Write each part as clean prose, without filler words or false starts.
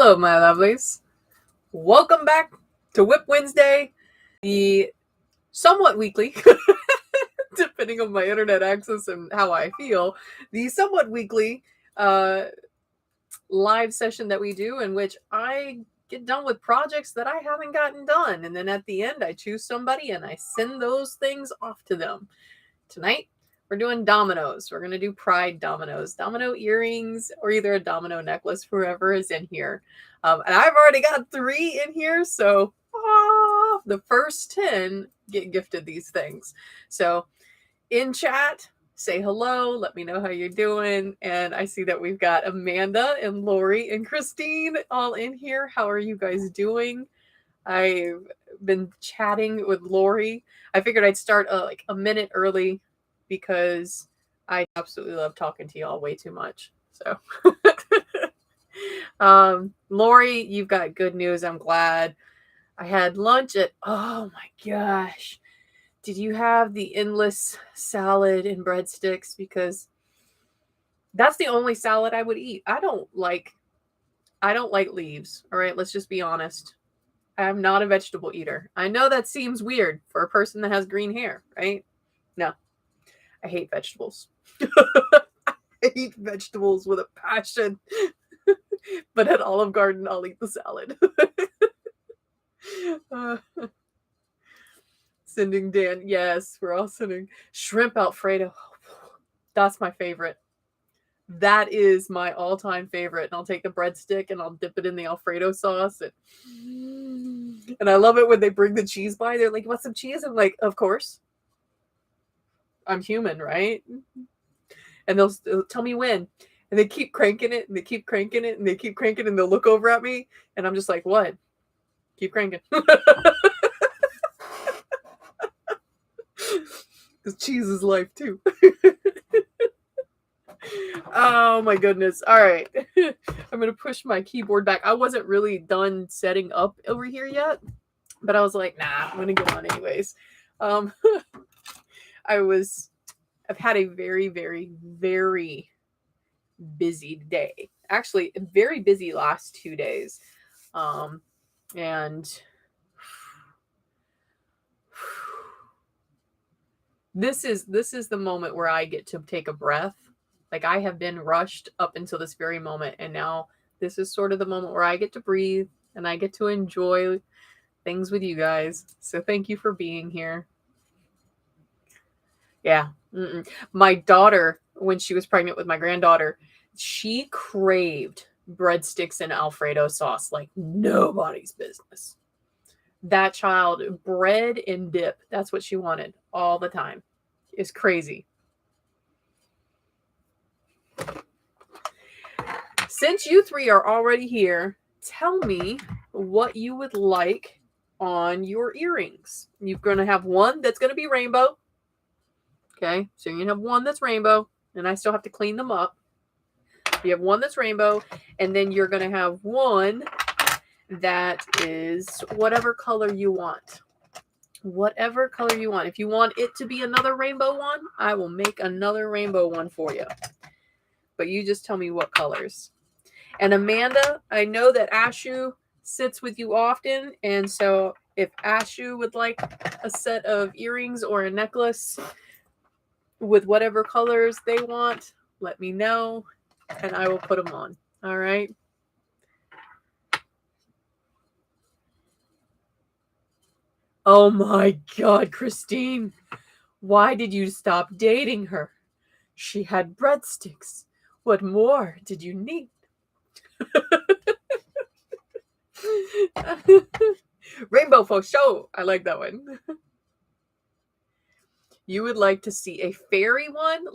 Hello, my lovelies. Welcome back to WIP Wednesday, the somewhat weekly, depending on my internet access and how I feel, the somewhat weekly live session that we do in which I get done with projects that I haven't gotten done. And then at the end, I choose somebody and I send those things off to them. Tonight, we're doing dominoes. We're going to do pride dominoes, domino earrings, or either a domino necklace, whoever is in here. And I've already got 3 in here, so the first 10 get gifted these things. So in chat, say hello, let me know how you're doing. And I see that we've got Amanda and Lori and Christine all in here. How are you guys doing? I've been chatting with Lori. I figured I'd start like a minute early because I absolutely love talking to y'all way too much. So, Lori, you've got good news. I'm glad. I had lunch at, oh my gosh. Did you have the endless salad and breadsticks? Because that's the only salad I would eat. I don't like leaves. All right, let's just be honest. I'm not a vegetable eater. I know that seems weird for a person that has green hair, right? No, I hate vegetables. I hate vegetables with a passion. But at Olive Garden, I'll eat the salad. Sending Dan. Yes, we're all sending shrimp Alfredo. That's my favorite. That is my all-time favorite. And I'll take the breadstick and I'll dip it in the Alfredo sauce. And I love it when they bring the cheese by. They're like, "You want some cheese?" I'm like, "Of course. I'm human, right?" And they'll tell me when. And they keep cranking it, and they keep cranking it, and they keep cranking it, and they'll look over at me, and I'm just like, "What? Keep cranking." Because cheese is life, too. Oh, my goodness. All right. I'm going to push my keyboard back. I wasn't really done setting up over here yet, but I was like, nah, I'm going to get on anyways. I've had a very, very, very busy day. Actually, very busy last 2 days. And this is the moment where I get to take a breath. Like, I have been rushed up until this very moment, and now this is sort of the moment where I get to breathe and I get to enjoy things with you guys. So thank you for being here. Yeah. My daughter, when she was pregnant with my granddaughter, she craved breadsticks and Alfredo sauce like nobody's business. That child, bread and dip, that's what she wanted all the time. It's crazy. Since you 3 are already here, tell me what you would like on your earrings. You're going to have one that's going to be rainbow. Okay, so you're going to have one that's rainbow, and I still have to clean them up. You have one that's rainbow, and then you're going to have one that is whatever color you want. Whatever color you want. If you want it to be another rainbow one, I will make another rainbow one for you. But you just tell me what colors. And Amanda, I know that Ashu sits with you often, and so if Ashu would like a set of earrings or a necklace with whatever colors they want, let me know, and I will put them on. All right? Oh my God, Christine. Why did you stop dating her? She had breadsticks. What more did you need? Rainbow for show. I like that one. You would like to see a fairy one?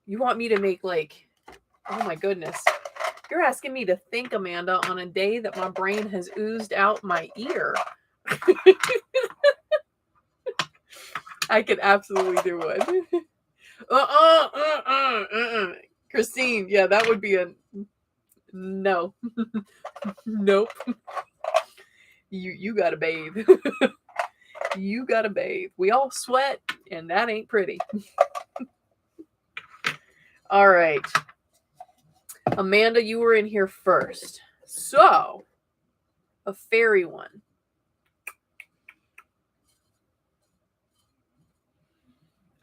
You want me to make like, oh my goodness. You're asking me to think, Amanda, on a day that my brain has oozed out my ear. I could absolutely do one. Christine, yeah, that would be a no. Nope. You gotta bathe. You gotta bathe. We all sweat, and that ain't pretty. All right. Amanda, you were in here first. So, a fairy one.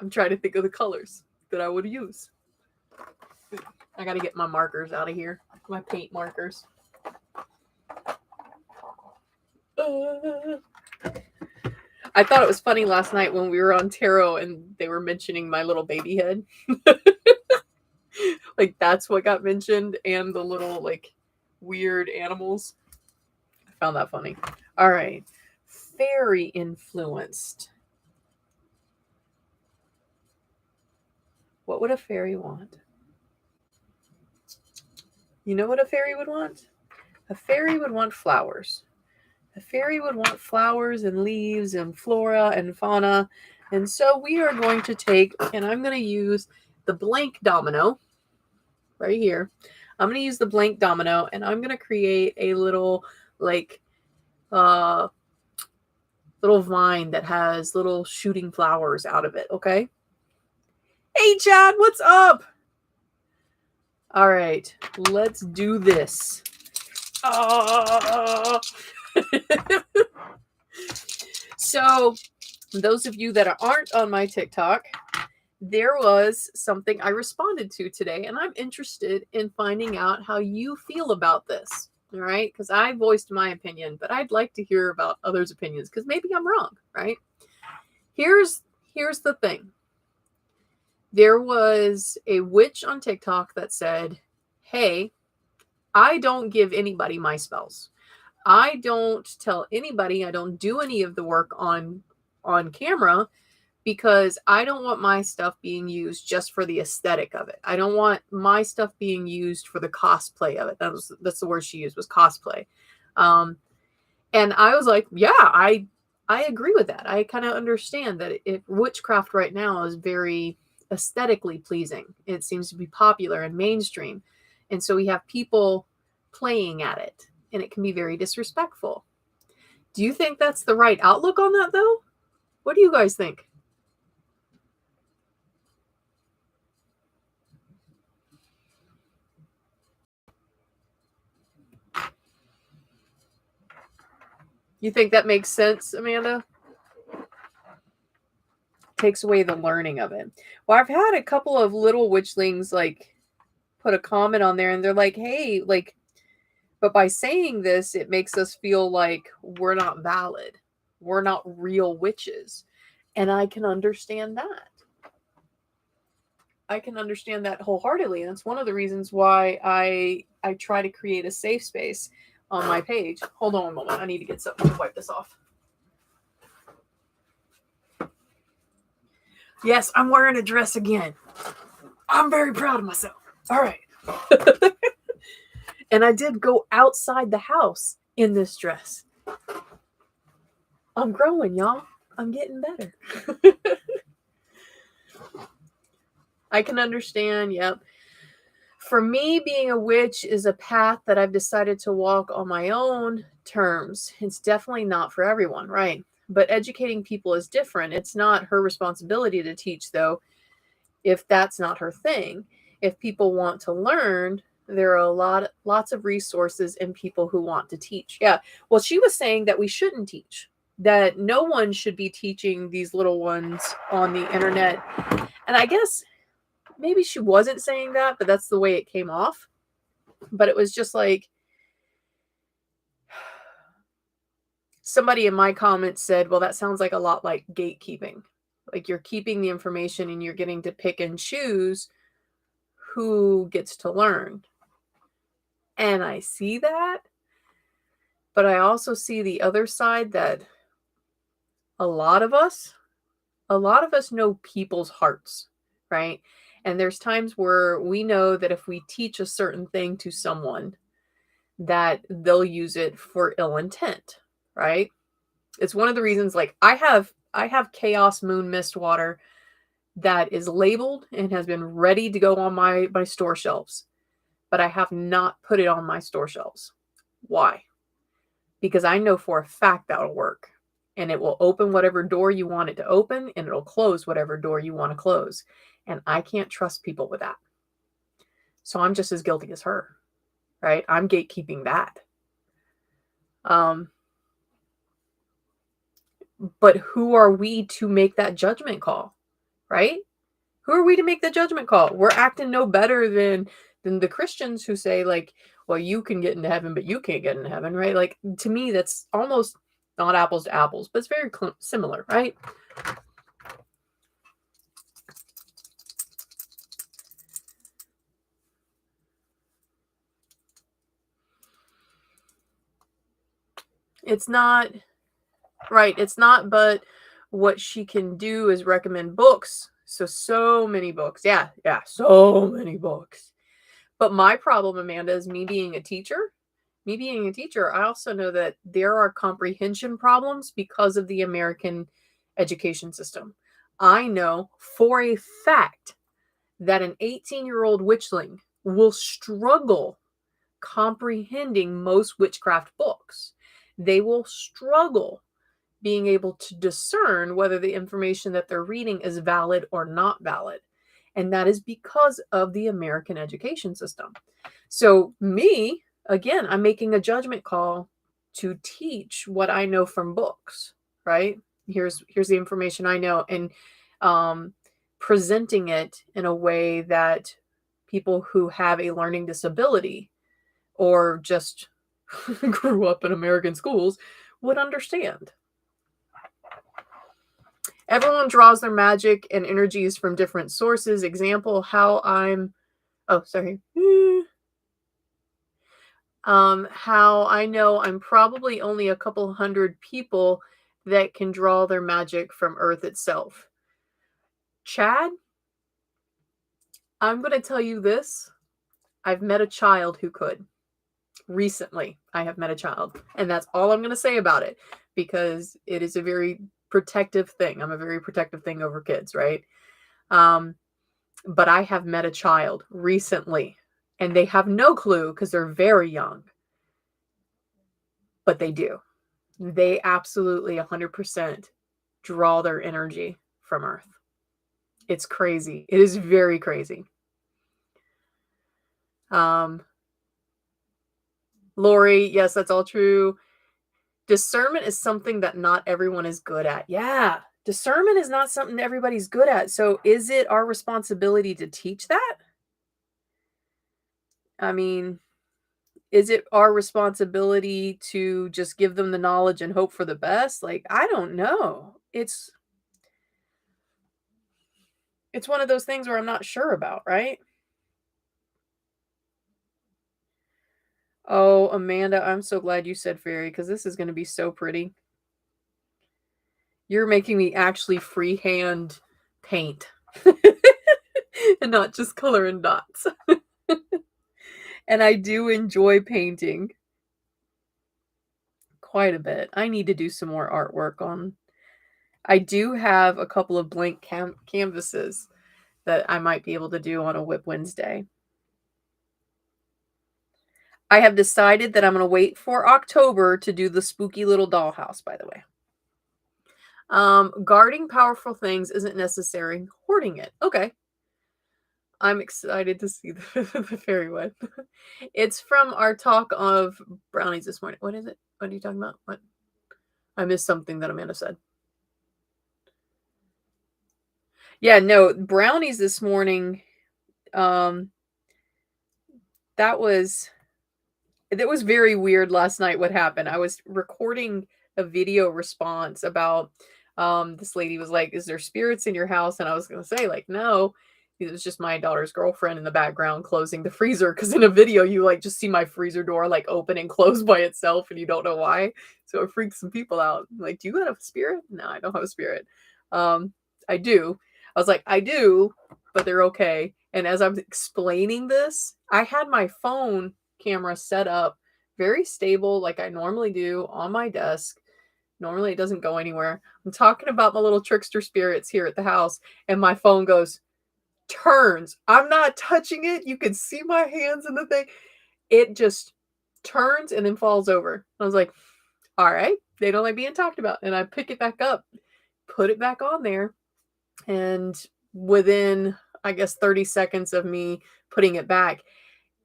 I'm trying to think of the colors that I would use. I got to get my markers out of here. My paint markers. I thought it was funny last night when we were on tarot and they were mentioning my little baby head. Like that's what got mentioned, and the little like weird animals. I found that funny. All right. Fairy influenced. What would a fairy want? You know what a fairy would want? A fairy would want flowers. A fairy would want flowers and leaves and flora and fauna. And so we are going to take, and I'm going to use the blank domino right here. I'm going to use the blank domino, and I'm going to create a little like little vine that has little shooting flowers out of it, okay? Hey, Chad, what's up? All right, let's do this. So, those of you that aren't on my TikTok, there was something I responded to today, and I'm interested in finding out how you feel about this. All right, because I voiced my opinion, but I'd like to hear about others' opinions because maybe I'm wrong. Right? Here's the thing. There was a witch on TikTok that said, "Hey, I don't give anybody my spells. I don't tell anybody. I don't do any of the work on camera." Because I don't want my stuff being used just for the aesthetic of it. I don't want my stuff being used for the cosplay of it. That's the word she used, was cosplay. And I was like, yeah, I agree with that. I kind of understand that if witchcraft right now is very aesthetically pleasing. It seems to be popular and mainstream. And so we have people playing at it, and it can be very disrespectful. Do you think that's the right outlook on that, though? What do you guys think? You think that makes sense, Amanda? Takes away the learning of it. Well, I've had a couple of little witchlings like put a comment on there, and they're like, hey, like, but by saying this, it makes us feel like we're not valid. We're not real witches. And I can understand that. I can understand that wholeheartedly. And it's one of the reasons why I try to create a safe space on my page. Hold on a moment. I need to get something to wipe this off. Yes, I'm wearing a dress again. I'm very proud of myself. All right. And I did go outside the house in this dress. I'm growing, y'all. I'm getting better. I can understand, yep. For me, being a witch is a path that I've decided to walk on my own terms. It's definitely not for everyone, right? But educating people is different. It's not her responsibility to teach, though, if that's not her thing. If people want to learn, there are lots of resources and people who want to teach. Yeah. Well, she was saying that we shouldn't teach, that no one should be teaching these little ones on the internet. And I guess maybe she wasn't saying that, but that's the way it came off. But it was just like, somebody in my comments said, well, that sounds like a lot like gatekeeping. Like you're keeping the information and you're getting to pick and choose who gets to learn. And I see that, but I also see the other side, that a lot of us know people's hearts, right? And there's times where we know that if we teach a certain thing to someone, that they'll use it for ill intent, right? It's one of the reasons, like I have Chaos Moon Mist water that is labeled and has been ready to go on my store shelves, but I have not put it on my store shelves. Why? Because I know for a fact that'll work, and it will open whatever door you want it to open, and it'll close whatever door you want to close. And I can't trust people with that. So I'm just as guilty as her, right? I'm gatekeeping that. But who are we to make that judgment call, right? Who are we to make the judgment call? We're acting no better than the Christians who say, like, well, you can get into heaven, but you can't get into heaven, right? Like, to me, that's almost not apples to apples, but it's very similar, right? It's not, right, it's not, but what she can do is recommend books. So many books. Yeah, so many books. But my problem, Amanda, is me being a teacher. I also know that there are comprehension problems because of the American education system. I know for a fact that an 18-year-old witchling will struggle comprehending most witchcraft books. They will struggle being able to discern whether the information that they're reading is valid or not valid. And that is because of the American education system. So, me, again, I'm making a judgment call to teach what I know from books, right? Here's the information I know, and presenting it in a way that people who have a learning disability or just grew up in American schools would understand. Everyone draws their magic and energies from different sources. Example, how I know I'm probably only a couple hundred people that can draw their magic from Earth itself. Chad, I'm going to tell you this. I've met a child who could. Recently, I have met a child. And that's all I'm going to say about it, because it is a very protective thing. I'm a very protective thing over kids, right? But I have met a child recently, and they have no clue because they're very young. But they do. They absolutely 100% draw their energy from Earth. It's crazy. It is very crazy. Lori, yes, that's all true. Discernment is something that not everyone is good at. Yeah. Discernment is not something everybody's good at. So is it our responsibility to teach that? I mean, is it our responsibility to just give them the knowledge and hope for the best? Like, I don't know. It's one of those things where I'm not sure about, right? Oh, Amanda, I'm so glad you said fairy, because this is going to be so pretty. You're making me actually freehand paint and not just color in dots. And I do enjoy painting quite a bit. I need to do some more artwork on. I do have a couple of blank canvases that I might be able to do on a WIP Wednesday. I have decided that I'm going to wait for October to do the spooky little dollhouse, by the way. Guarding powerful things isn't necessary. Hoarding it. Okay. I'm excited to see the fairy one. It's from our talk of brownies this morning. What is it? What are you talking about? What? I missed something that Amanda said. Yeah, no, brownies this morning. It was very weird last night what happened. I was recording a video response about this lady was like, "Is there spirits in your house?" And I was going to say, like, no. It was just my daughter's girlfriend in the background closing the freezer, because in a video you like just see my freezer door like open and close by itself and you don't know why. So it freaks some people out. Like, do you have a spirit? No, I don't have a spirit. I do. I was like, I do, but they're okay. And as I was explaining this, I had my phone camera set up very stable like I normally do on my desk. Normally it doesn't go anywhere. I'm talking about my little trickster spirits here at the house, and my phone goes, turns. I'm not touching it. You can see my hands in the thing. It just turns and then falls over. I was like, all right, they don't like being talked about. And I pick it back up, put it back on there. And within, I guess, 30 seconds of me putting it back,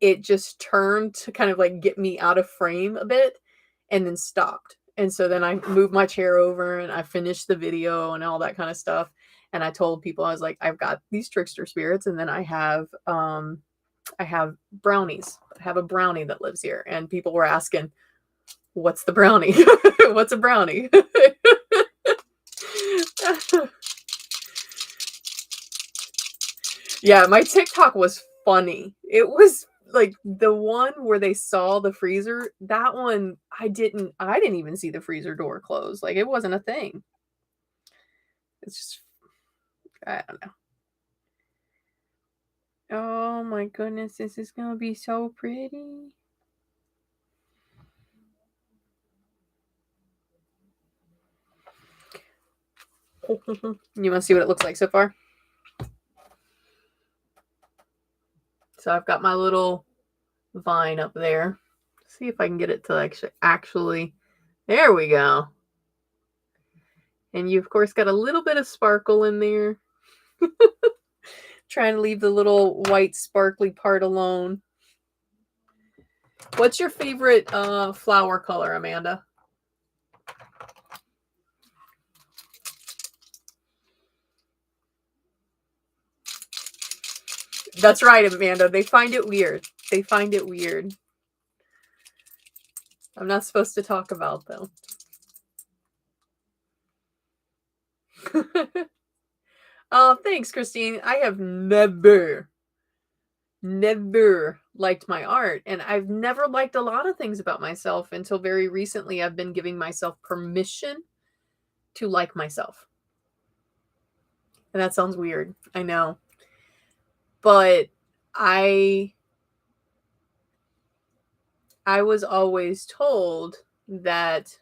it just turned to kind of like get me out of frame a bit. and then stopped. And so then I moved my chair over and I finished the video and all that kind of stuff. And I told people, I was like, I've got these trickster spirits, and then I have brownies. I have a brownie that lives here. And people were asking, what's the brownie? What's a brownie? Yeah, my TikTok was funny. It was like the one where they saw the freezer. That one, I didn't even see the freezer door close. Like, it wasn't a thing. It's just, I don't know. Oh my goodness, this is gonna be so pretty. You want to see what it looks like so far? So I've got my little vine up there. See if I can get it to actually, there we go. And you, of course, got a little bit of sparkle in there. Trying to leave the little white sparkly part alone. What's your favorite flower color, Amanda? That's right, Amanda. They find it weird. They find it weird. I'm not supposed to talk about them. Oh, thanks, Christine. I have never liked my art, and I've never liked a lot of things about myself until very recently. I've been giving myself permission to like myself. And that sounds weird, I know. But I was always told that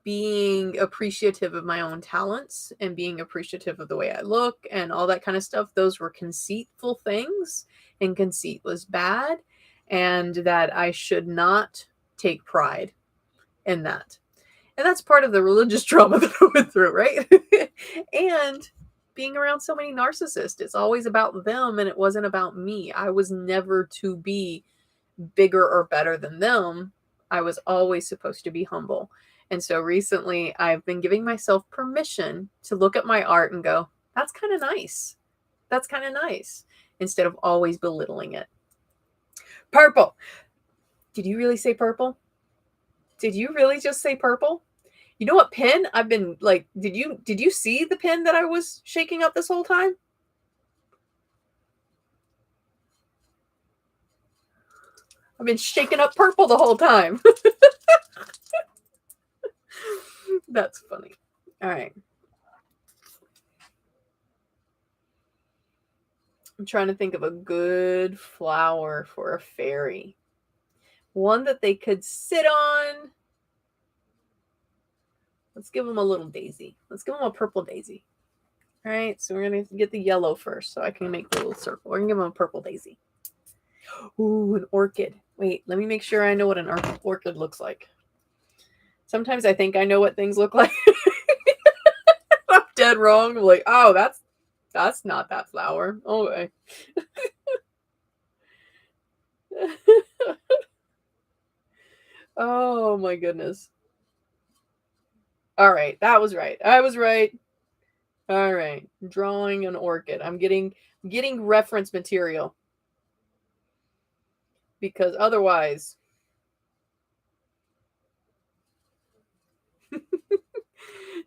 being appreciative of my own talents and being appreciative of the way I look and all that kind of stuff, those were conceitful things, and conceit was bad, and that I should not take pride in that. And that's part of the religious trauma that I went through, right? And being around so many narcissists, it's always about them and it wasn't about me. I was never to be bigger or better than them. I was always supposed to be humble. And so recently I've been giving myself permission to look at my art and go, that's kind of nice. That's kind of nice. Instead of always belittling it. Purple. Did you really say purple? Did you really just say purple? You know what pen I've been like, did you see the pen that I was shaking up this whole time? I've been shaking up purple the whole time. That's funny. All right. I'm trying to think of a good flower for a fairy. One that they could sit on. Let's give them a little daisy. Let's give them a purple daisy. All right, so we're going to get the yellow first so I can make the little circle. We're going to give them a purple daisy. Ooh, an orchid. Wait, let me make sure I know what an orchid looks like. Sometimes I think I know what things look like. I'm dead wrong. I'm like, oh, that's not that flower. Okay. Oh my goodness. All right, that was right. I was right. All right, drawing an orchid. I'm getting reference material because otherwise.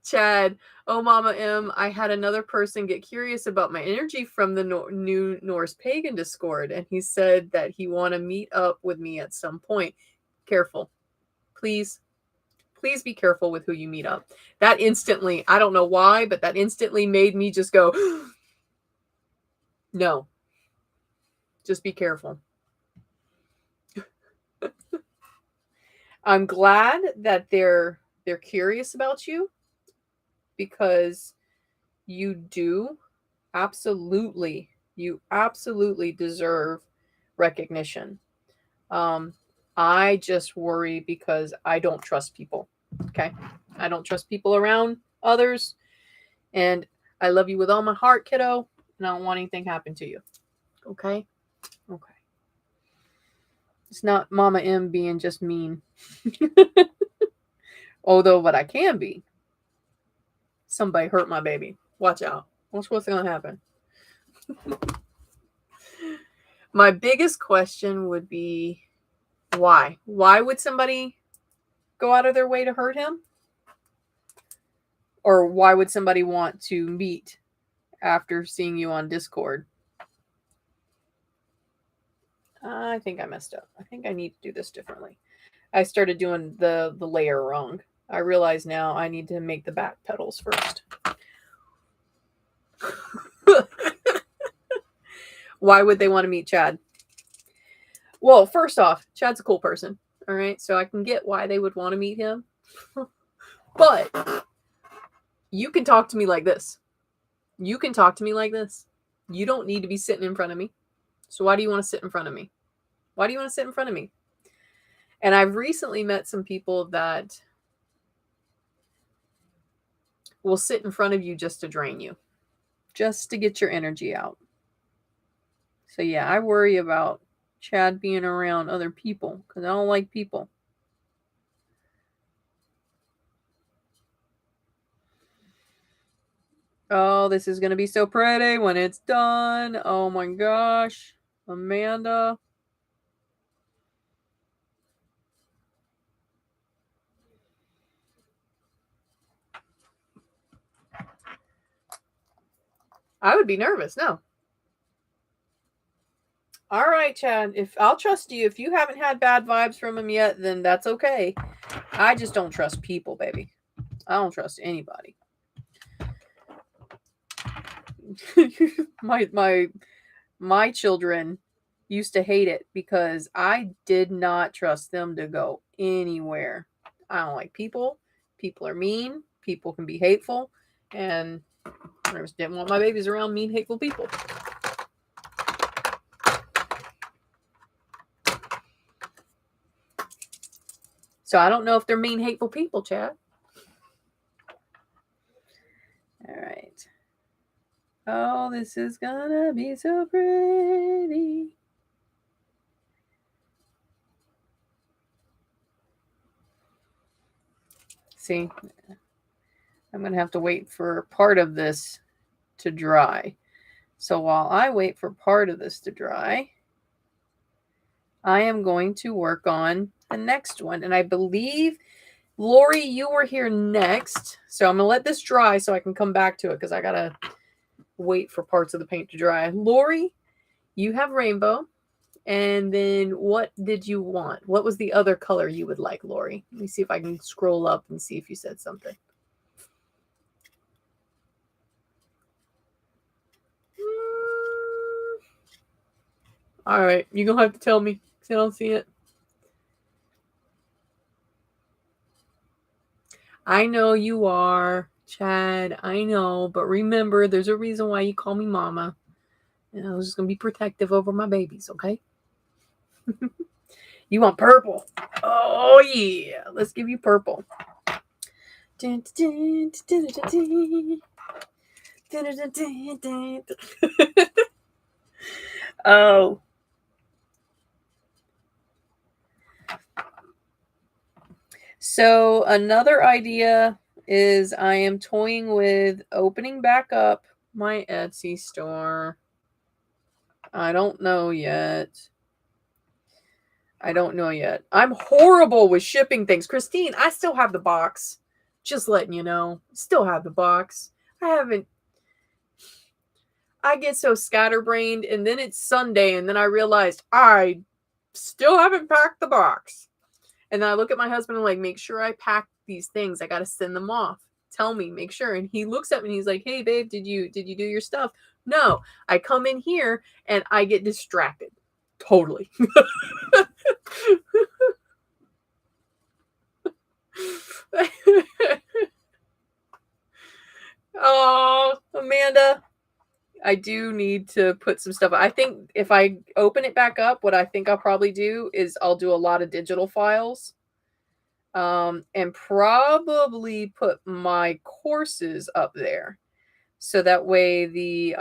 Chad, oh Mama M, I had another person get curious about my energy from the new Norse pagan Discord, and he said that he want to meet up with me at some point. Careful. Please be careful with who you meet up. That instantly, I don't know why, but that instantly made me just go, no. Just be careful. I'm glad that they're curious about you, because you absolutely deserve recognition. I just worry because I don't trust people. Okay. I don't trust people around others. And I love you with all my heart, kiddo. And I don't want anything happen to you. Okay. Okay. It's not Mama M being just mean. Although what I can be, somebody hurt my baby. Watch out. Watch what's going to happen. My biggest question would be why? Why would somebody go out of their way to hurt him? Or why would somebody want to meet after seeing you on Discord? I think I messed up. I think I need to do this differently. I started doing the layer wrong. I realize now I need to make the back petals first. Why would they want to meet Chad? Well, first off, Chad's a cool person. All right. So I can get why they would want to meet him. But you can talk to me like this. You can talk to me like this. You don't need to be sitting in front of me. So why do you want to sit in front of me? Why do you want to sit in front of me? And I've recently met some people that will sit in front of you just to drain you, just to get your energy out. So yeah, I worry about Chad being around other people because I don't like people. Oh, this is going to be so pretty when it's done. Oh my gosh. Amanda. I would be nervous. No. All right, Chad. If I'll trust you. If you haven't had bad vibes from him yet, then that's okay. I just don't trust people, baby. I don't trust anybody. my children used to hate it because I did not trust them to go anywhere. I don't like people. People are mean. People can be hateful. And I just didn't want my babies around mean, hateful people. So I don't know if they're mean, hateful people, Chad. All right. Oh, this is gonna be so pretty. See, I'm going to have to wait for part of this to dry. So while I wait for part of this to dry, I am going to work on the next one. And I believe, Lori, you were here next. So I'm going to let this dry so I can come back to it because I got to wait for parts of the paint to dry. Lori, you have rainbow. And then what did you want? What was the other color you would like, Lori? Let me see if I can scroll up and see if you said something. All right. You're going to have to tell me because I don't see it. I know you are, Chad. I know. But remember, there's a reason why you call me mama. And I was just going to be protective over my babies, okay? You want purple? Oh, yeah. Let's give you purple. Oh. So another idea is I am toying with opening back up my Etsy store. I don't know yet. I'm horrible with shipping things. Christine, I still have the box. Just letting you know. Still have the box. I get so scatterbrained, and then it's Sunday, and then I realized I still haven't packed the box. And then I look at my husband and like, make sure I pack these things. I got to send them off. Tell me, make sure. And he looks at me and he's like, hey, babe, did you do your stuff? No, I come in here and I get distracted. Totally. Oh, Amanda. I do need to put some stuff. I think if I open it back up, what I think I'll probably do is I'll do a lot of digital files. And probably put my courses up there. So that way the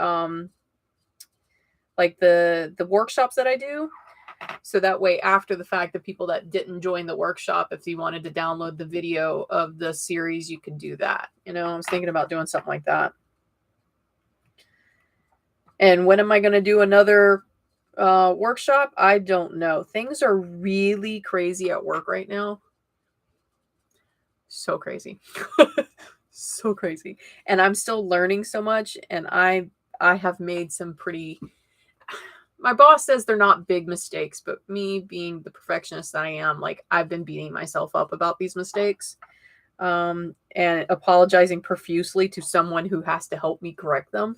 like the workshops that I do, So that way, after the fact, the people that didn't join the workshop, if you wanted to download the video of the series, you could do that. You know, I was thinking about doing something like that. And when am I going to do another workshop? I don't know. Things are really crazy at work right now. So crazy. So crazy. And I'm still learning so much, and I have made some pretty, my boss says they're not big mistakes, but me being the perfectionist that I am, like, I've been beating myself up about these mistakes, and apologizing profusely to someone who has to help me correct them.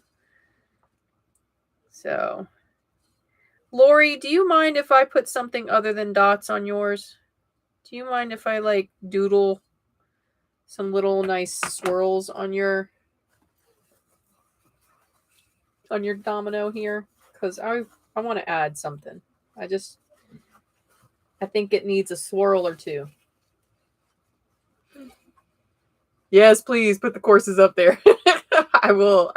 So, Lori, do you mind if I put something other than dots on yours? Do you mind if I like doodle some little nice swirls on your domino here? Because I want to add something. I think it needs a swirl or two. Yes, please put the courses up there. I will.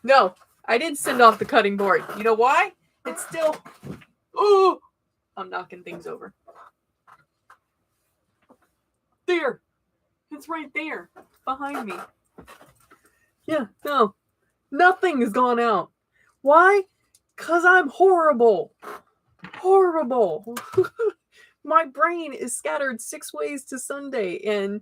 No, I didn't send off the cutting board. You know why? It's still... Oh! I'm knocking things over. There! It's right there. Behind me. Yeah, no. Nothing has gone out. Why? Because I'm horrible. Horrible. My brain is scattered 6 ways to Sunday, and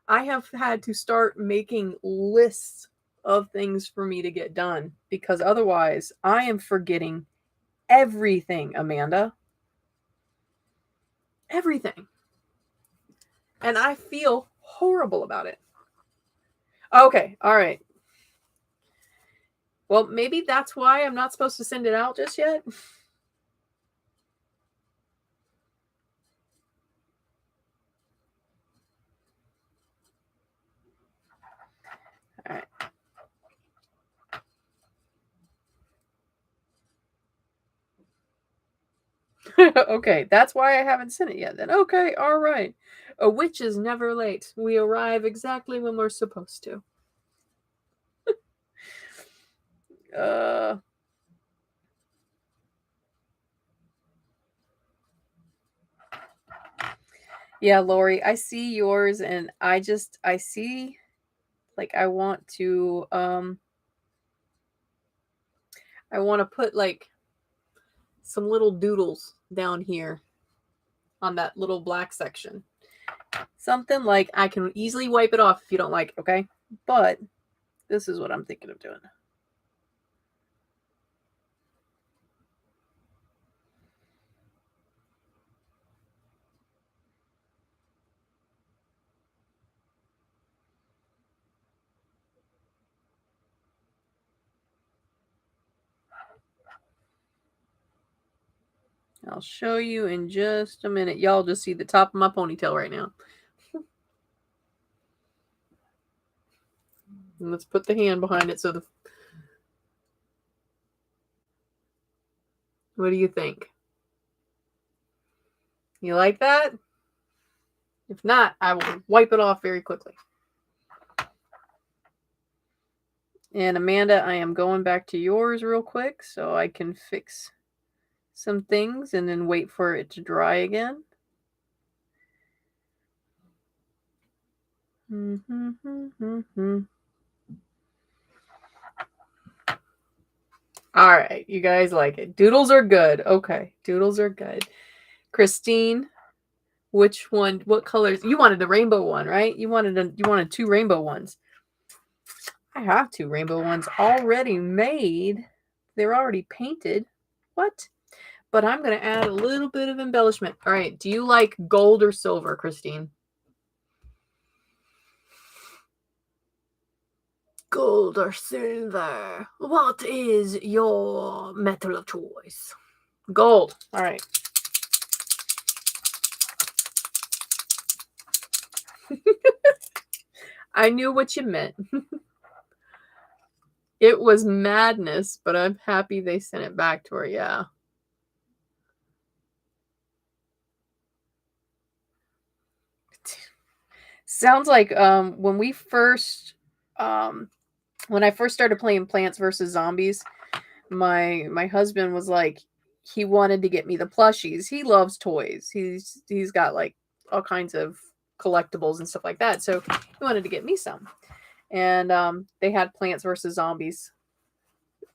I have had to start making lists of things for me to get done, because otherwise I am forgetting everything, Amanda. Everything. And I feel horrible about it. Okay, all right. Well, maybe that's why I'm not supposed to send it out just yet. All right. Okay, that's why I haven't sent it yet then. Okay, all right. A witch is never late. We arrive exactly when we're supposed to. Yeah, Lori, I see yours, and I see, like, I want to put like some little doodles down here on that little black section. Something like I can easily wipe it off if you don't like it, okay? But this is what I'm thinking of doing. I'll show you in just a minute. Y'all just see the top of my ponytail right now. And let's put the hand behind it so the... What do you think? You like that? If not, I will wipe it off very quickly. And Amanda, I am going back to yours real quick so I can fix some things and then wait for it to dry again. All right, you guys like it. Doodles are good. Okay, doodles are good. Christine, which one? What colors? You wanted the rainbow one, right? You wanted 2 rainbow ones. I have 2 rainbow ones already made. They're already painted. What? But I'm going to add a little bit of embellishment. All right, do you like gold or silver, Christine? Gold or silver? What is your metal of choice? Gold. All right. I knew what you meant. It was madness, but I'm happy they sent it back to her. Yeah. Sounds like when we first when I first started playing Plants vs. Zombies, my husband was like, he wanted to get me the plushies. He loves toys. He's got like all kinds of collectibles and stuff like that. So he wanted to get me some. And they had Plants vs. Zombies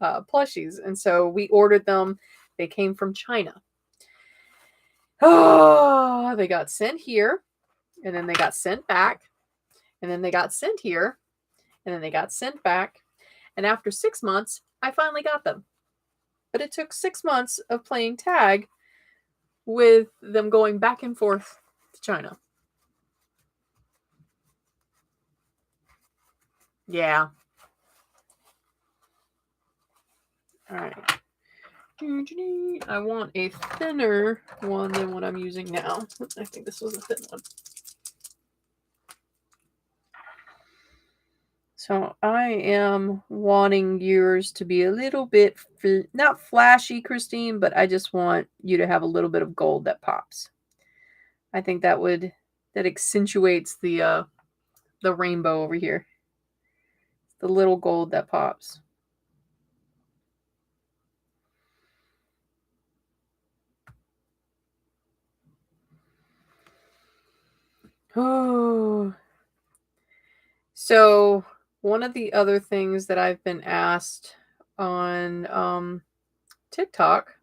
plushies. And so we ordered them. They came from China. Oh, they got sent here. And then they got sent back. And then they got sent here. And then they got sent back. And after 6 months, I finally got them. But it took 6 months of playing tag with them going back and forth to China. Yeah. All right. I want a thinner one than what I'm using now. I think this was a thin one. So I am wanting yours to be a little bit, not flashy, Christine, but I just want you to have a little bit of gold that pops. I think that accentuates the rainbow over here. The little gold that pops. Oh. So one of the other things that I've been asked on TikTok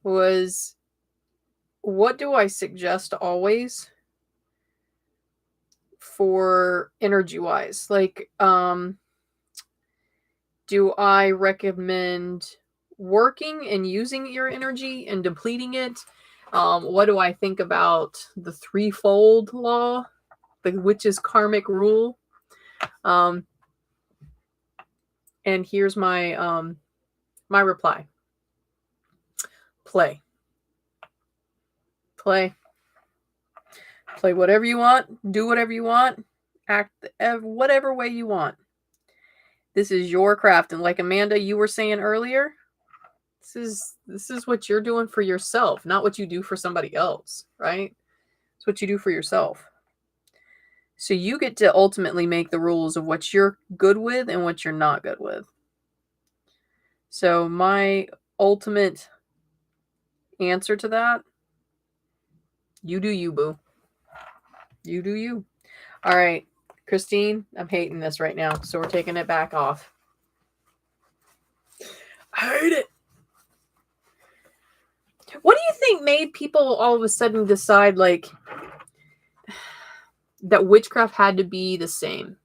was, what do I suggest always for energy wise? Like, do I recommend working and using your energy and depleting it? What do I think about the threefold law, the witch's karmic rule? And here's my my reply. Play whatever you want, do whatever you want, act whatever way you want. This is your craft. And like Amanda, you were saying earlier, this is what you're doing for yourself, not what you do for somebody else, right? It's what you do for yourself. So you get to ultimately make the rules of what you're good with and what you're not good with. So my ultimate answer to that, you do you, boo. You do you. All right, Christine, I'm hating this right now, so we're taking it back off. I hate it. What do you think made people all of a sudden decide like that witchcraft had to be the same?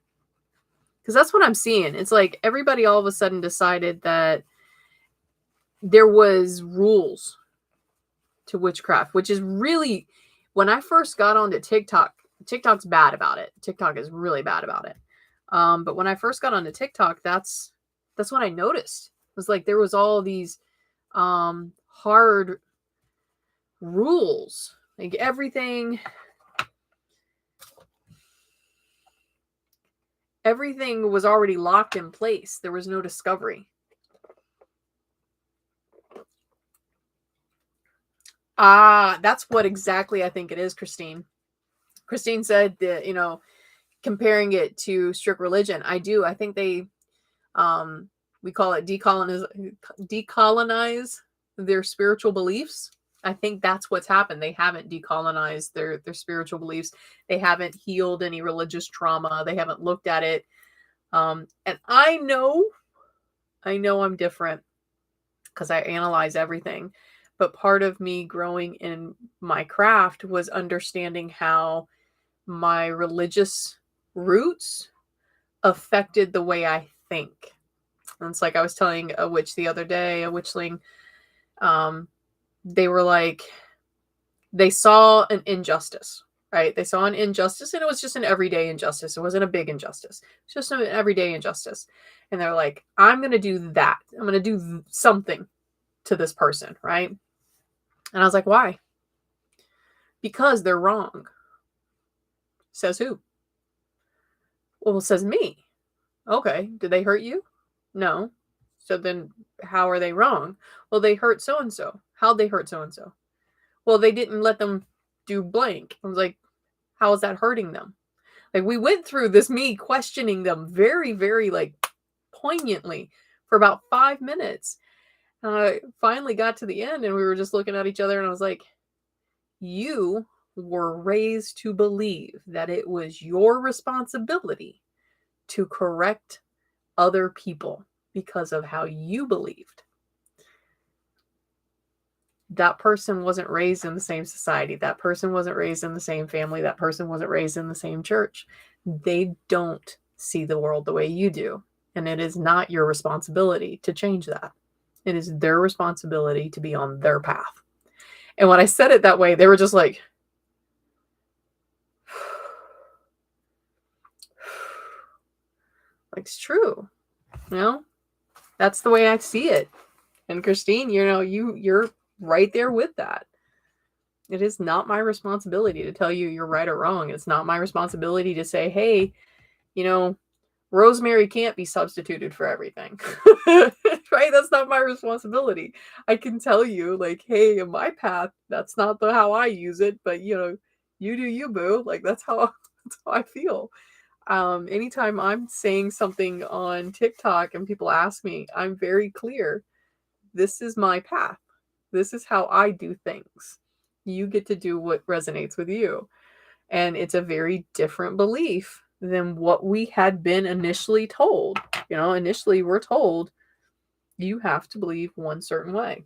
Because that's what I'm seeing. It's like everybody all of a sudden decided that there was rules to witchcraft, which is really, when I first got onto TikTok, TikTok's bad about it. TikTok is really bad about it. But when I first got onto TikTok, that's what I noticed. It was like there was all these hard rules. Like everything was already locked in place. There was no discovery. That's what exactly I think it is, Christine. Christine said that, comparing it to strict religion. I do. I think they, we call it decolonize their spiritual beliefs. I think that's what's happened. They haven't decolonized their spiritual beliefs. They haven't healed any religious trauma. They haven't looked at it. And I know I'm different because I analyze everything. But part of me growing in my craft was understanding how my religious roots affected the way I think. And it's like I was telling a witch the other day, a witchling, they were like, they saw an injustice, right? They saw an injustice, and it was just an everyday injustice. It wasn't a big injustice. It's just an everyday injustice. And they're like, I'm going to do that. I'm going to do something to this person, right? And I was like, why? Because they're wrong. Says who? Well, it says me. Okay. Did they hurt you? No. So then how are they wrong? Well, they hurt so-and-so. How'd they hurt so-and-so? Well, they didn't let them do blank. I was like, how is that hurting them? Like, we went through this, me questioning them very, very, like, poignantly for about 5 minutes. And I finally got to the end and we were just looking at each other and I was like, you were raised to believe that it was your responsibility to correct other people because of how you believed. That person wasn't raised in the same society. That person wasn't raised in the same family. That person wasn't raised in the same church. They don't see the world the way you do. And it is not your responsibility to change that. It is their responsibility to be on their path. And when I said it that way, they were just like, like, it's true. You know, that's the way I see it. And Christine, you know, you're right there with that. It is not my responsibility to tell you you're right or wrong. It's not my responsibility to say, hey, you know, rosemary can't be substituted for everything. Right? That's not my responsibility. I can tell you, like, hey, in my path, that's not how I use it, but you know, you do you, boo. Like that's how I feel. Anytime I'm saying something on TikTok and people ask me, I'm very clear. This is my path. This is how I do things. You get to do what resonates with you. And it's a very different belief than what we had been initially told. You know, initially we're told you have to believe one certain way.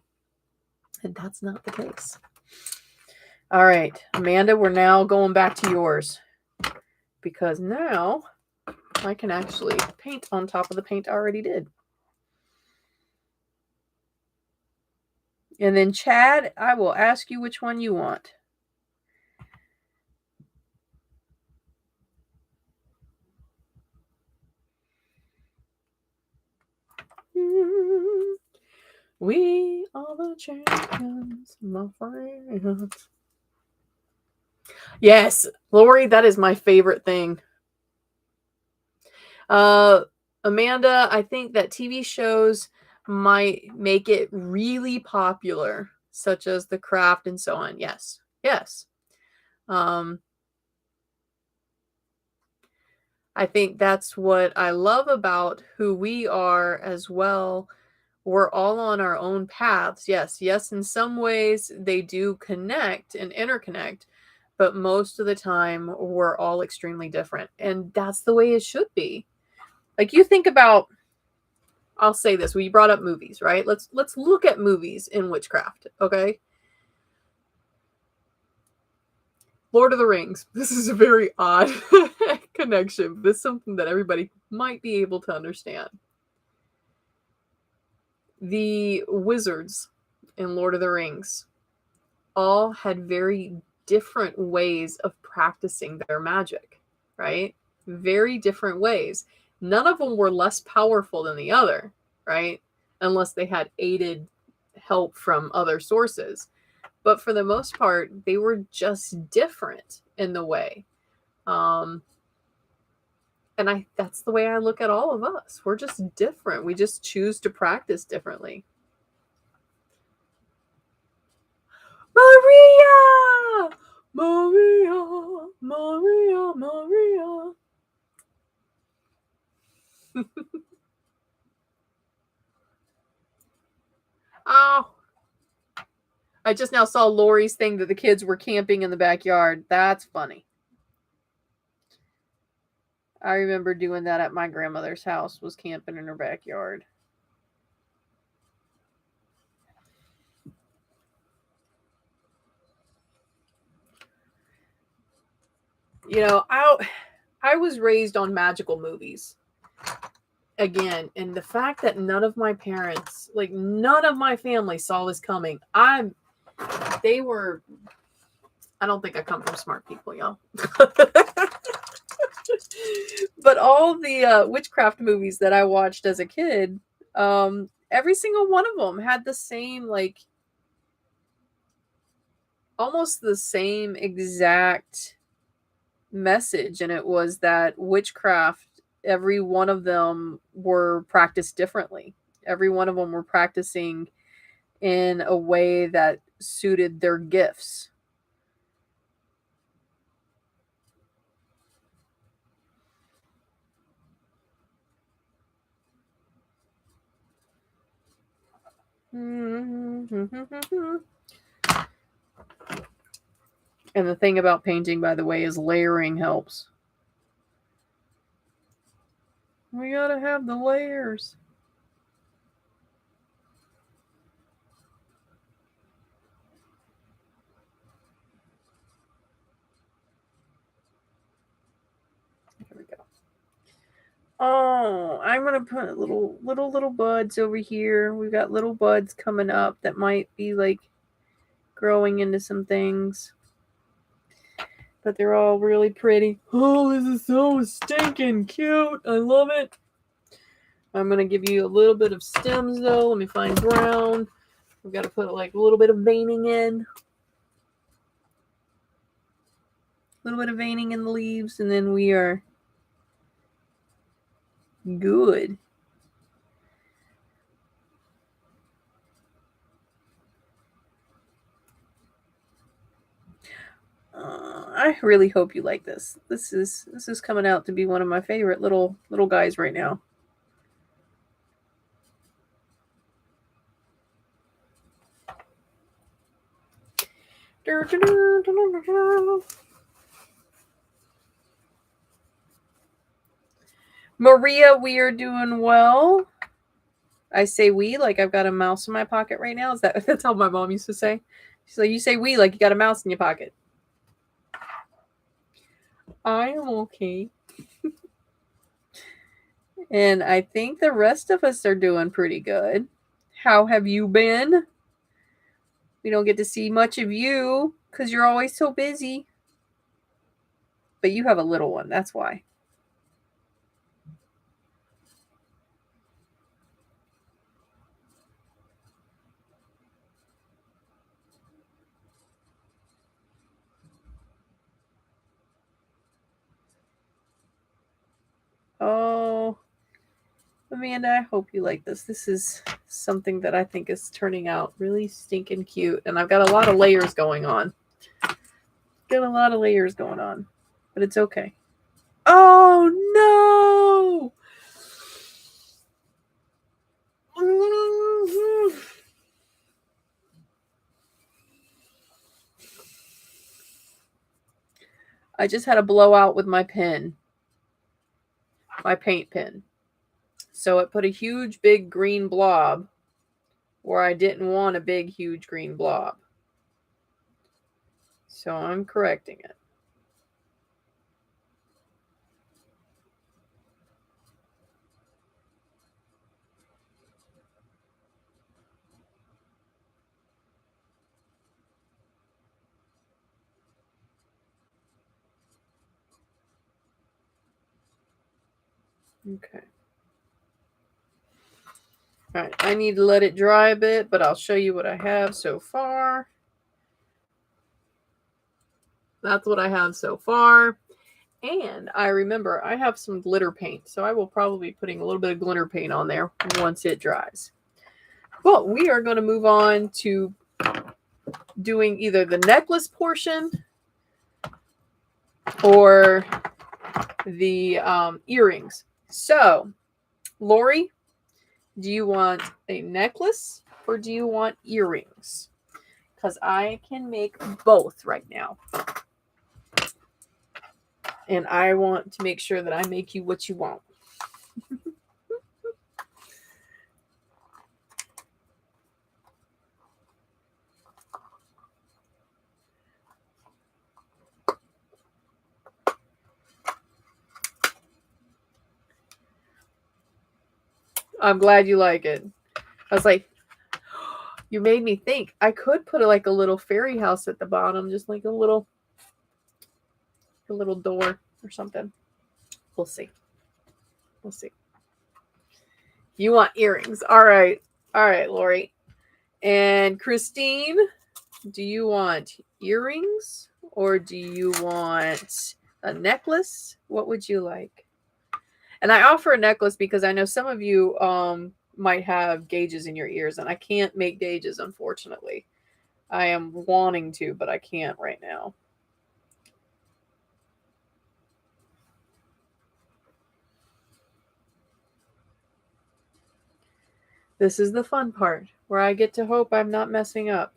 And that's not the case. All right, Amanda, we're now going back to yours. Because now I can actually paint on top of the paint I already did. And then Chad, I will ask you which one you want. We are the champions, my friends. Yes, Lori, that is my favorite thing. Amanda, I think that TV shows might make it really popular, such as The Craft and so on. Yes. Yes. I think that's what I love about who we are as well. We're all on our own paths. Yes, in some ways they do connect and interconnect, but most of the time we're all extremely different. And that's the way it should be. Like you think about, I'll say this, we brought up movies, right? Let's look at movies in witchcraft, okay? Lord of the Rings. This is a very odd connection. This is something that everybody might be able to understand. The wizards in Lord of the Rings all had very different ways of practicing their magic, right? Very different ways. None of them were less powerful than the other, right? Unless they had aided help from other sources. But for the most part, they were just different in the way. And that's the way I look at all of us. We're just different. We just choose to practice differently. Maria! Maria! Maria! Maria! Oh. I just now saw Lori's thing that the kids were camping in the backyard. That's funny. I remember doing that at my grandmother's house, was camping in her backyard. You know, I was raised on magical movies. Again, and the fact that none of my parents, like none of my family saw this coming. I don't think I come from smart people, y'all. But all the witchcraft movies that I watched as a kid, every single one of them had the same, like, almost the same exact message. And it was that witchcraft, every one of them were practiced differently. Every one of them were practicing in a way that suited their gifts. And the thing about painting, by the way, is layering helps. We gotta have the layers. Here we go. Oh, I'm gonna put little buds over here. We've got little buds coming up that might be like growing into some things. But they're all really pretty. Oh, this is so stinking cute. I love it. I'm going to give you a little bit of stems, though. Let me find brown. We've got to put like a little bit of veining in. A little bit of veining in the leaves, and then we are good. I really hope you like this. This is coming out to be one of my favorite little guys right now. Maria, we are doing well. I say we like I've got a mouse in my pocket right now. That's how my mom used to say? She's like, you say we like you got a mouse in your pocket. I am okay. And I think the rest of us are doing pretty good. How have you been? We don't get to see much of you because you're always so busy. But you have a little one, that's why. Oh, Amanda, I hope you like this. This is something that I think is turning out really stinking cute. And I've got a lot of layers going on. But it's okay. Oh, no! I just had a blowout with my pen. My paint pen. So it put a huge, big green blob where I didn't want a big, huge green blob. So I'm correcting it. Okay. All right, I need to let it dry a bit, but I'll show you what I have so far. That's what I have so far. And I remember I have some glitter paint, so I will probably be putting a little bit of glitter paint on there once it dries. But we are going to move on to doing either the necklace portion or the earrings. So, Lori, do you want a necklace or do you want earrings? Because I can make both right now. And I want to make sure that I make you what you want. I'm glad you like it. I was like, you made me think. I could put like a little fairy house at the bottom, just like a little door or something. We'll see. We'll see. You want earrings. All right, Lori. And Christine, do you want earrings or do you want a necklace? What would you like? And I offer a necklace because I know some of you might have gauges in your ears, and I can't make gauges, unfortunately. I am wanting to, but I can't right now. This is the fun part where I get to hope I'm not messing up.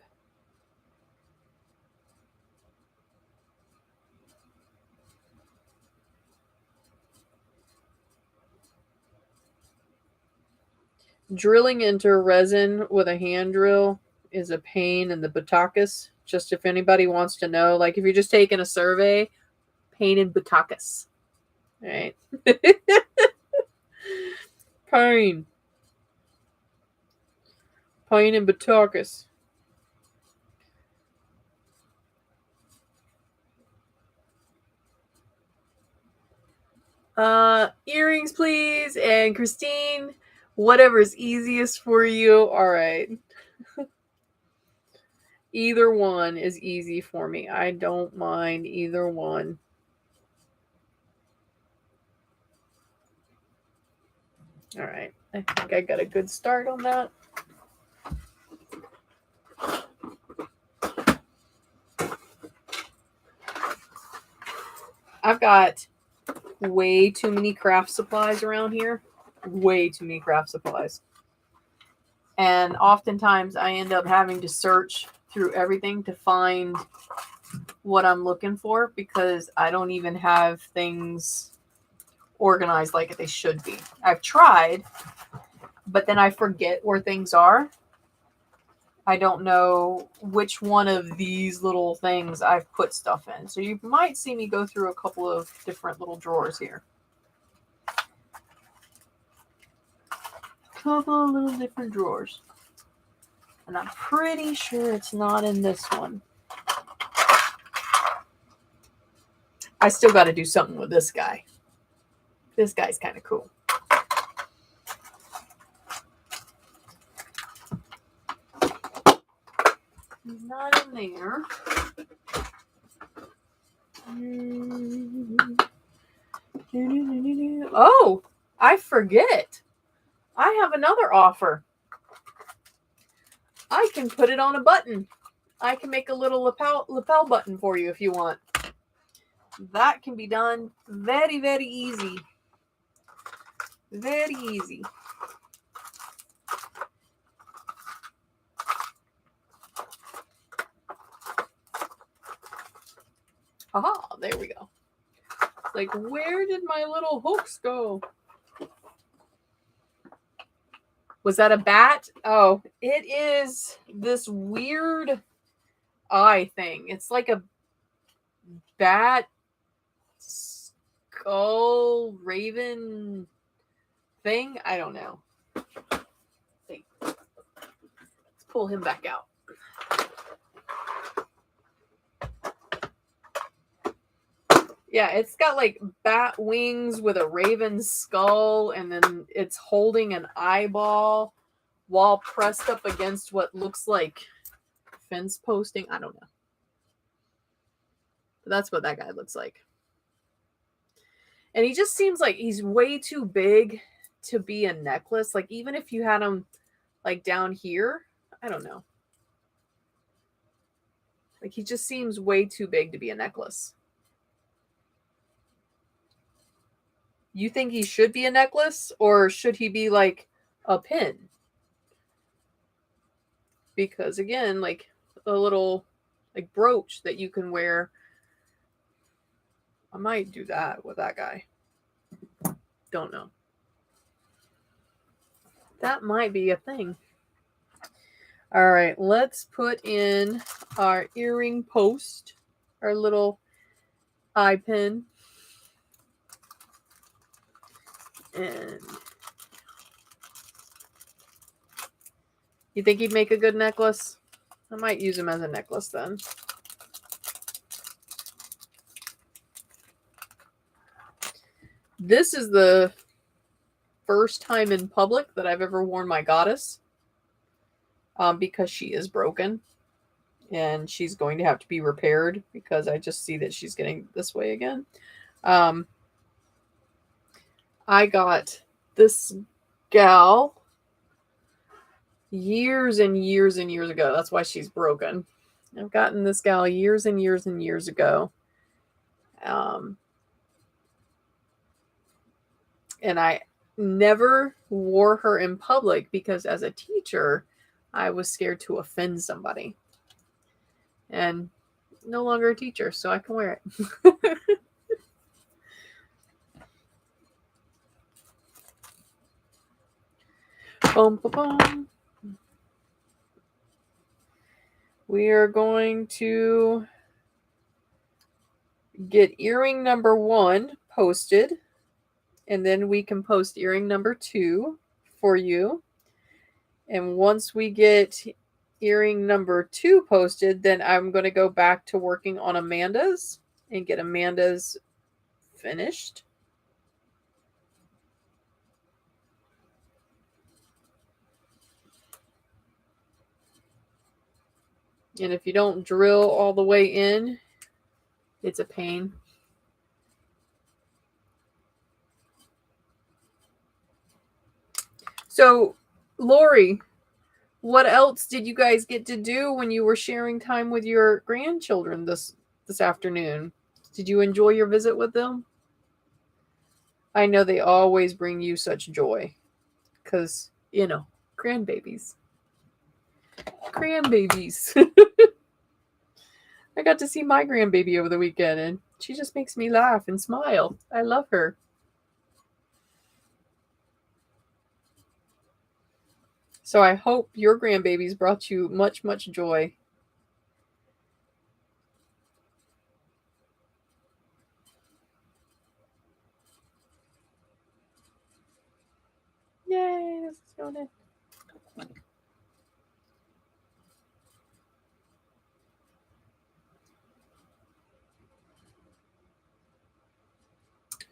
Drilling into resin with a hand drill is a pain in the buttocks. Just if anybody wants to know, like if you're just taking a survey, pain in buttocks. All right. Pain. Pain in buttocks. Earrings, please. And Christine, whatever's easiest for you. All right. Either one is easy for me. I don't mind either one. All right. I think I got a good start on that. I've got way too many craft supplies around here. Way too many craft supplies. And oftentimes I end up having to search through everything to find what I'm looking for because I don't even have things organized like they should be. I've tried, but then I forget where things are. I don't know which one of these little things I've put stuff in. So you might see me go through a couple of different little drawers here. Couple of little different drawers. And I'm pretty sure it's not in this one. I still got to do something with this guy. This guy's kind of cool. He's not in there. Oh, I forget. I have another offer. I can put it on a button. I can make a little lapel button for you if you want. That can be done very, very easy. Very easy. Aha, there we go. Like, where did my little hooks go? Was that a bat? Oh, it is this weird eye thing. It's like a bat skull raven thing. I don't know. Let's pull him back out. Yeah, it's got like bat wings with a raven skull, and then it's holding an eyeball while pressed up against what looks like fence posting. I don't know. But that's what that guy looks like. And he just seems like he's way too big to be a necklace. Like, even if you had him like down here, I don't know. Like, he just seems way too big to be a necklace. You think he should be a necklace, or should he be like a pin? Because again, like a little like brooch that you can wear. I might do that with that guy. Don't know. That might be a thing. All right, let's put in our earring post, our little eye pin. And you think he'd make a good necklace? I might use him as a necklace then. This is the first time in public that I've ever worn my goddess, because she is broken and she's going to have to be repaired because I just see that she's getting this way again. I got this gal years and years and years ago. That's why she's broken. I've gotten this gal years and years and years ago. And never wore her in public because as a teacher, I was scared to offend somebody. And no longer a teacher, so I can wear it. Boom, boom, boom. We are going to get earring number 1 posted, and then we can post earring number 2 for you. And once we get earring number 2 posted, then I'm going to go back to working on Amanda's and get Amanda's finished. And if you don't drill all the way in, it's a pain. So, Lori, what else did you guys get to do when you were sharing time with your grandchildren this afternoon? Did you enjoy your visit with them? I know they always bring you such joy because, grandbabies. Grandbabies. I got to see my grandbaby over the weekend, and she just makes me laugh and smile. I love her. So I hope your grandbabies brought you much, much joy. Yay, this is going in.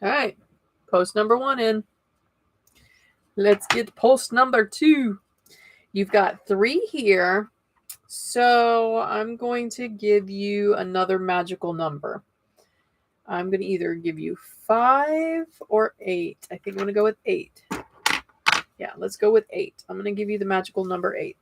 All right, post number 1 in. Let's get post number 2. You've got 3 here. So I'm going to give you another magical number. I'm going to either give you 5 or 8. I think I'm going to go with 8. Yeah, let's go with 8. I'm going to give you the magical number 8.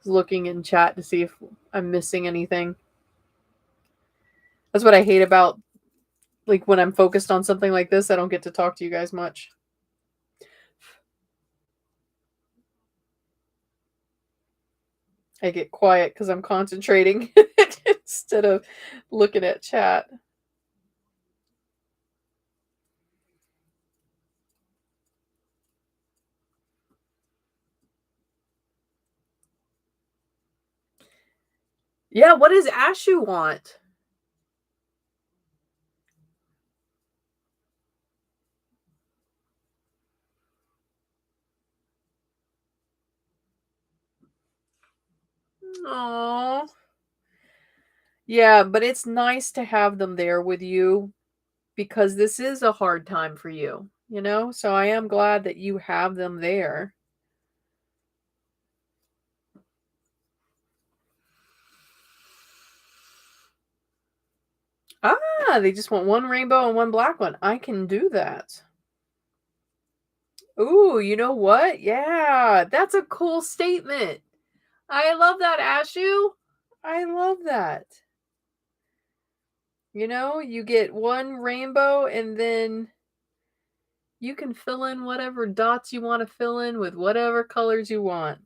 Looking in chat to see if I'm missing anything. That's what I hate about, like, when I'm focused on something like this, I don't get to talk to you guys much. I get quiet because I'm concentrating instead of looking at chat. Yeah, what does Ashu want? Aww. Yeah, but it's nice to have them there with you because this is a hard time for you, So I am glad that you have them there. Ah, they just want one rainbow and one black one. I can do that. Ooh, you know what? Yeah, that's a cool statement. I love that, Ashu. I love that. You get one rainbow and then you can fill in whatever dots you want to fill in with whatever colors you want.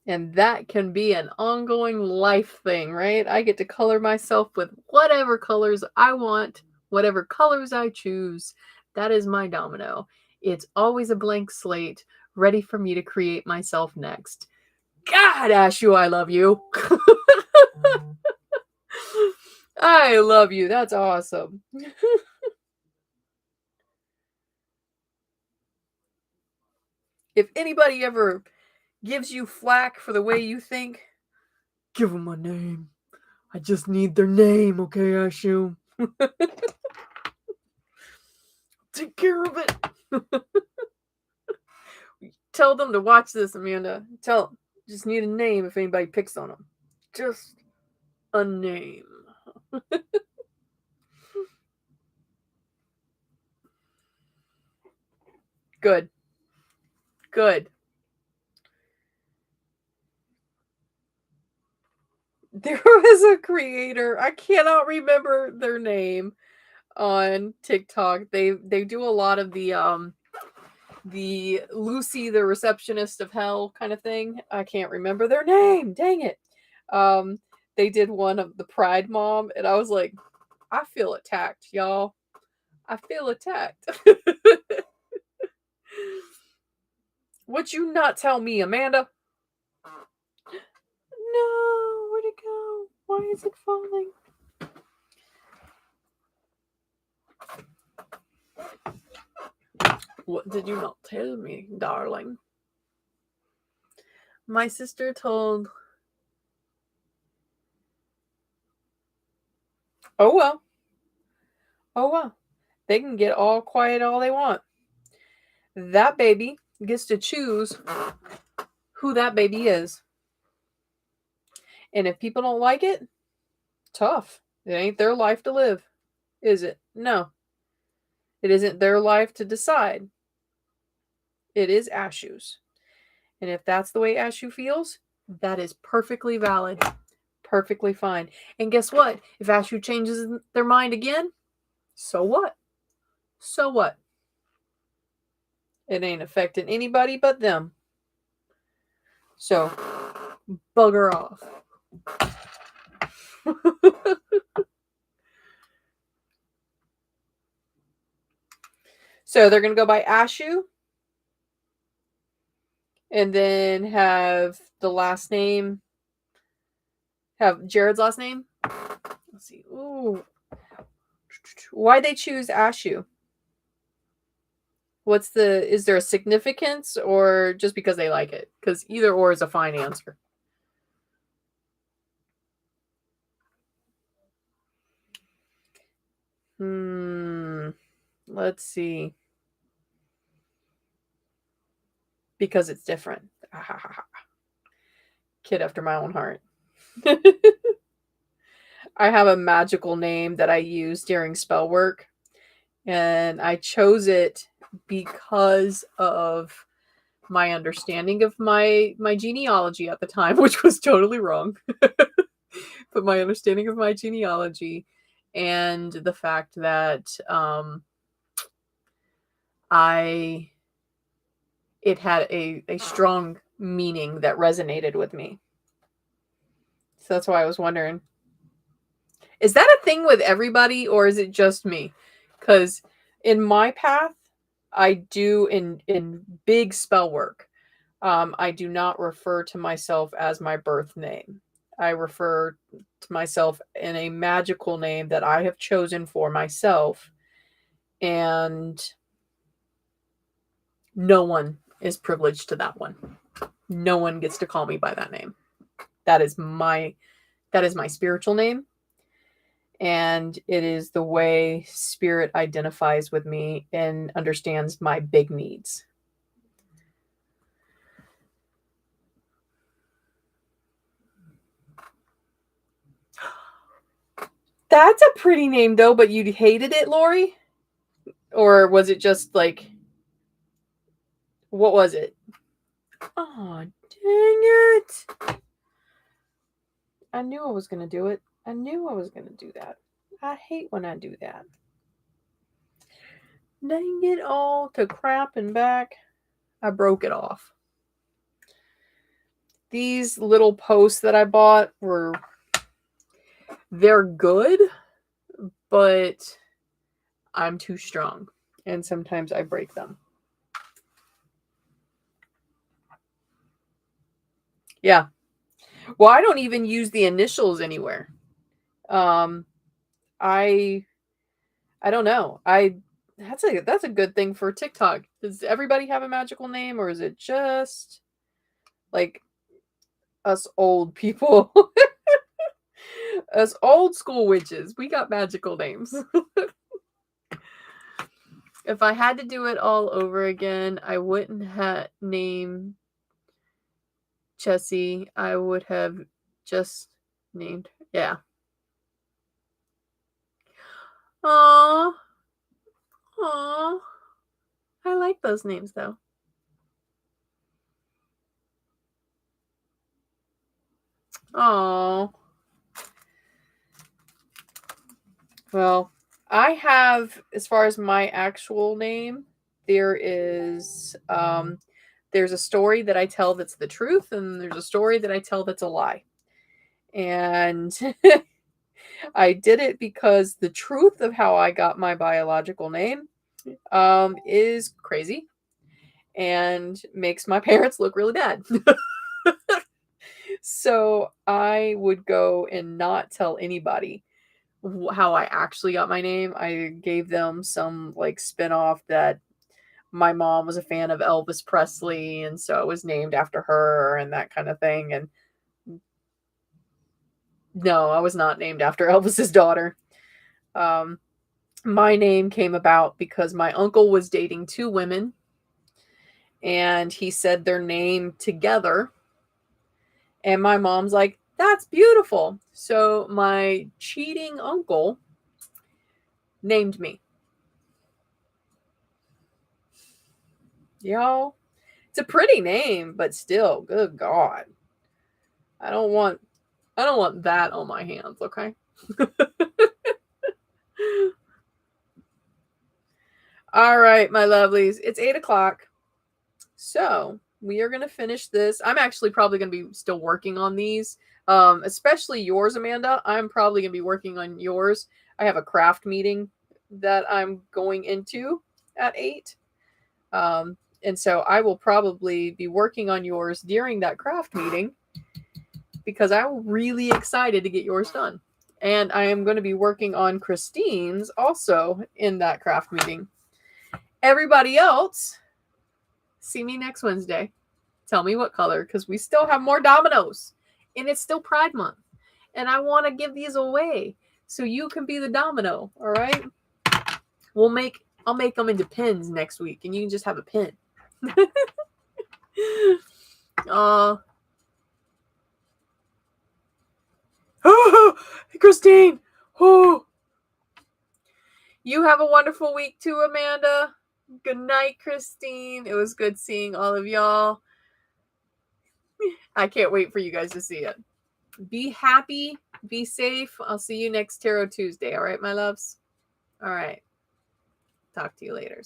And that can be an ongoing life thing, right? I get to color myself with whatever colors I want, whatever colors I choose. That is my domino. It's always a blank slate, ready for me to create myself next. God, Ashu, I love you. I love you. That's awesome. If anybody ever gives you flack for the way you think, give them a name. I just need their name, okay, Ashu? Take care of it. Tell them to watch this, Amanda. Tell them. Just need a name if anybody picks on them. Just a name. Good. Good. There was a creator, I cannot remember their name, on TikTok. They do a lot of the Lucy the receptionist of hell kind of thing. I can't remember their name. Dang it. Um they did one of the Pride Mom, and I was like, I feel attacked, y'all. I feel attacked. Would you not tell me, Amanda? No, where'd it go? Why is it falling? What did you not tell me, darling? My sister told. Oh well. Oh well. They can get all quiet all they want. That baby gets to choose who that baby is. And if people don't like it, tough. It ain't their life to live, is it? No. It isn't their life to decide. It is Ashu's. And if that's the way Ashu feels, that is perfectly valid. Perfectly fine. And guess what? If Ashu changes their mind again, so what? So what? It ain't affecting anybody but them. So, bugger off. So they're going to go by Ashu. And then have the last name. Have Jared's last name. Let's see. Ooh. Why'd they choose Ashu? Is there a significance, or just because they like it? Because either or is a fine answer. Let's see. Because it's different. Kid after my own heart. I have a magical name that I use during spell work, and I chose it because of my understanding of my genealogy at the time, which was totally wrong. But my understanding of my genealogy and the fact that it had a strong meaning that resonated with me. So that's why I was wondering, is that a thing with everybody, or is it just me? Because in my path, I do in big spell work, I do not refer to myself as my birth name. I refer to myself in a magical name that I have chosen for myself, and no one is privileged to that one. No one gets to call me by that name. That is my spiritual name, and it is the way spirit identifies with me and understands my big needs. That's a pretty name though, but you hated it, Lori? Or was it just like, what was it? Oh, dang it. I knew I was going to do it. I knew I was going to do that. I hate when I do that. Dang it all to crap and back. I broke it off. These little posts that I bought they're good, but I'm too strong. And sometimes I break them. Yeah. Well, I don't even use the initials anywhere. I don't know. That's a good thing for TikTok. Does everybody have a magical name, or is it just like us old people? Us old school witches. We got magical names. If I had to do it all over again, I wouldn't have named Chessie. I would have just named, yeah. Aww. Aww. I like those names though. Aww. Well, I have, as far as my actual name, there is there's a story that I tell that's the truth, and there's a story that I tell that's a lie. And I did it because the truth of how I got my biological name is crazy and makes my parents look really bad. So I would go and not tell anybody how I actually got my name. I gave them some like spinoff that my mom was a fan of Elvis Presley, and so it was named after her and that kind of thing. And no, I was not named after Elvis's daughter. Um, my name came about because my uncle was dating two women, and he said their name together. And my mom's like, "That's beautiful." So my cheating uncle named me. Y'all, it's a pretty name, but still, good God. I don't want that on my hands, okay? All right, my lovelies. It's 8 o'clock. So we are going to finish this. I'm actually probably going to be still working on these, especially yours, Amanda. I'm probably going to be working on yours. I have a craft meeting that I'm going into at 8. And so I will probably be working on yours during that craft meeting because I'm really excited to get yours done. And I am going to be working on Christine's also in that craft meeting. Everybody else, see me next Wednesday. Tell me what color, because we still have more dominoes. And it's still Pride Month. And I want to give these away so you can be the domino, all right? I'll make them into pins next week, and you can just have a pin. Christine! Oh. You have a wonderful week too, Amanda. Good night, Christine. It was good seeing all of y'all. I can't wait for you guys to see it. Be happy. Be safe. I'll see you next Tarot Tuesday. All right, my loves? All right. Talk to you later.